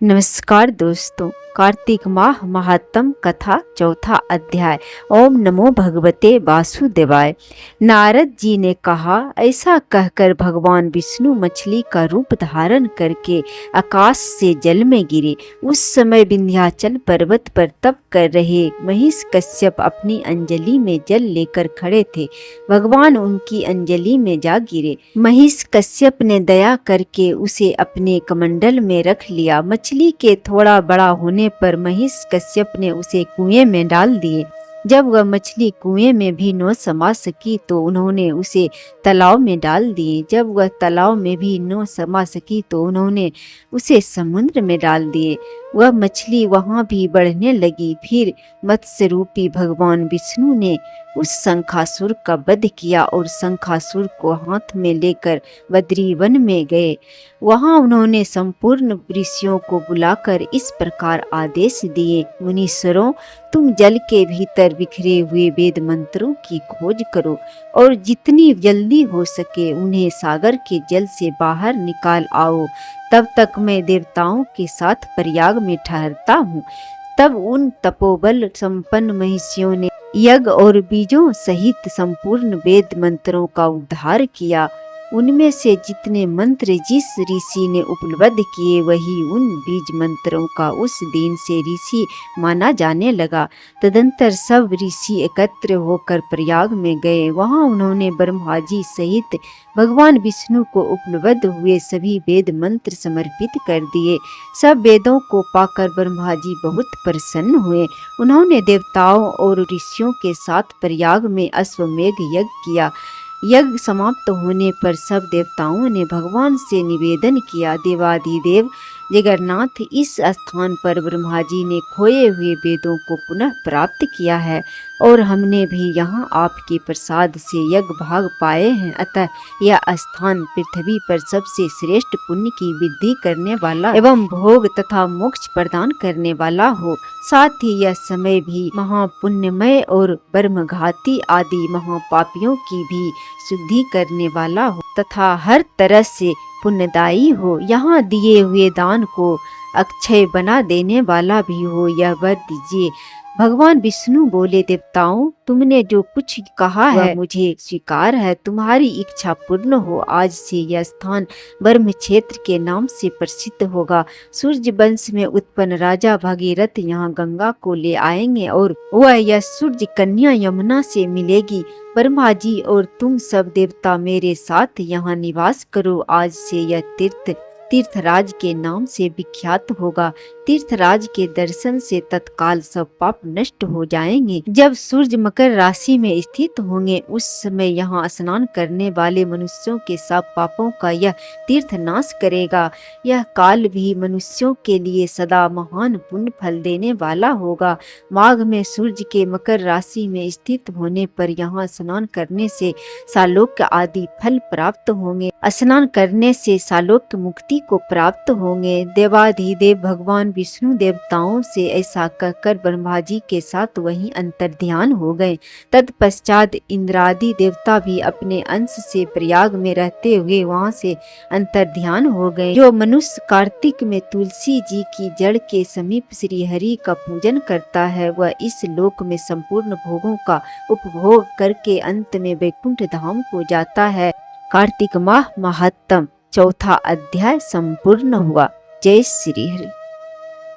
नमस्कार दोस्तों, कार्तिक माह महात्म कथा चौथा अध्याय। ओम नमो भगवते वासुदेवाय। नारद जी ने कहा, ऐसा कहकर भगवान विष्णु मछली का रूप धारण करके आकाश से जल में गिरे। उस समय विंध्याचल पर्वत पर तप कर रहे महिष कश्यप अपनी अंजलि में जल लेकर खड़े थे। भगवान उनकी अंजलि में जा गिरे। महिष कश्यप ने दया करके उसे अपने कमंडल में रख लिया। मछली के थोड़ा बड़ा होने पर महिष कश्यप ने उसे कुएं में डाल दिए। जब वह मछली कुएं में भी न समा सकी तो उन्होंने उसे तालाब में डाल दिए। जब वह तालाब में भी न समा सकी तो उन्होंने उसे समुद्र में डाल दिए। वह मछली वहां भी बढ़ने लगी। फिर मत्स्य रूपी भगवान विष्णु ने उस शंखासुर का वध किया और शंखासुर को हाथ में लेकर बद्री वन में गए। वहां उन्होंने संपूर्ण ऋषियों को बुलाकर इस प्रकार आदेश दिए, मुनीश्वरों, तुम जल के भीतर बिखरे हुए वेद मंत्रों की खोज करो और जितनी जल्दी हो सके उन्हें सागर के जल से बाहर निकाल आओ। तब तक मैं देवताओं के साथ प्रयाग में ठहरता हूँ। तब उन तपोबल संपन्न महिषियों ने यज्ञ और बीजों सहित संपूर्ण वेद मंत्रों का उद्धार किया। उनमें से जितने मंत्र जिस ऋषि ने उपलब्ध किए वही उन बीज मंत्रों का उस दिन से ऋषि माना जाने लगा। तदंतर सब ऋषि एकत्र होकर प्रयाग में गए। वहां उन्होंने ब्रह्मा जी सहित भगवान विष्णु को उपलब्ध हुए सभी वेद मंत्र समर्पित कर दिए। सब वेदों को पाकर ब्रह्मा जी बहुत प्रसन्न हुए। उन्होंने देवताओं और ऋषियों के साथ प्रयाग में अश्वमेध यज्ञ किया। यज्ञ समाप्त होने पर सब देवताओं ने भगवान से निवेदन किया, देवाधिदेव जगन्नाथ, इस स्थान पर ब्रह्मा जी ने खोए हुए वेदों को पुनः प्राप्त किया है और हमने भी यहाँ आपके प्रसाद से यज्ञ भाग पाए हैं। अतः यह स्थान पृथ्वी पर सबसे श्रेष्ठ पुण्य की वृद्धि करने वाला एवं भोग तथा मोक्ष प्रदान करने वाला हो। साथ ही यह समय भी महापुण्यमय और ब्रह्मघाती आदि महापापियों की भी शुद्धि करने वाला हो तथा हर तरह से पुण्यदायी हो। यहाँ दिए हुए दान को अक्षय बना देने वाला भी हो, यह वर दीजिए। भगवान विष्णु बोले, देवताओं, तुमने जो कुछ कहा है मुझे स्वीकार है। तुम्हारी इच्छा पूर्ण हो। आज से यह स्थान ब्रह्म क्षेत्र के नाम से प्रसिद्ध होगा। सूर्य वंश में उत्पन्न राजा भागीरथ यहाँ गंगा को ले आएंगे और वह यह सूर्य कन्या यमुना से मिलेगी। ब्रह्मा जी और तुम सब देवता मेरे साथ यहाँ निवास करो। आज से यह तीर्थराज के नाम से विख्यात होगा। तीर्थराज के दर्शन से तत्काल सब पाप नष्ट हो जाएंगे। जब सूर्य मकर राशि में स्थित होंगे उस समय यहाँ स्नान करने वाले मनुष्यों के सब पापों का यह तीर्थ नाश करेगा। यह काल भी मनुष्यों के लिए सदा महान पुण्य फल देने वाला होगा। माघ में सूर्य के मकर राशि में स्थित होने पर यहाँ स्नान करने से सालोक्य आदि फल प्राप्त होंगे। स्नान करने से सालोक्य मुक्ति को प्राप्त होंगे। देवाधिदेव भगवान विष्णु देवताओं से ऐसा कहकर ब्रह्मा जी के साथ वहीं अंतर्ध्यान हो गए। तत्पश्चात इंद्रादि देवता भी अपने अंश से प्रयाग में रहते हुए वहां से अंतर्ध्यान हो गए। जो मनुष्य कार्तिक में तुलसी जी की जड़ के समीप श्री हरि का पूजन करता है वह इस लोक में संपूर्ण भोगों का उपभोग करके अंत में वैकुंठ धाम को जाता है। कार्तिक माह महात्म चौथा अध्याय संपूर्ण हुआ। जय श्री हरि।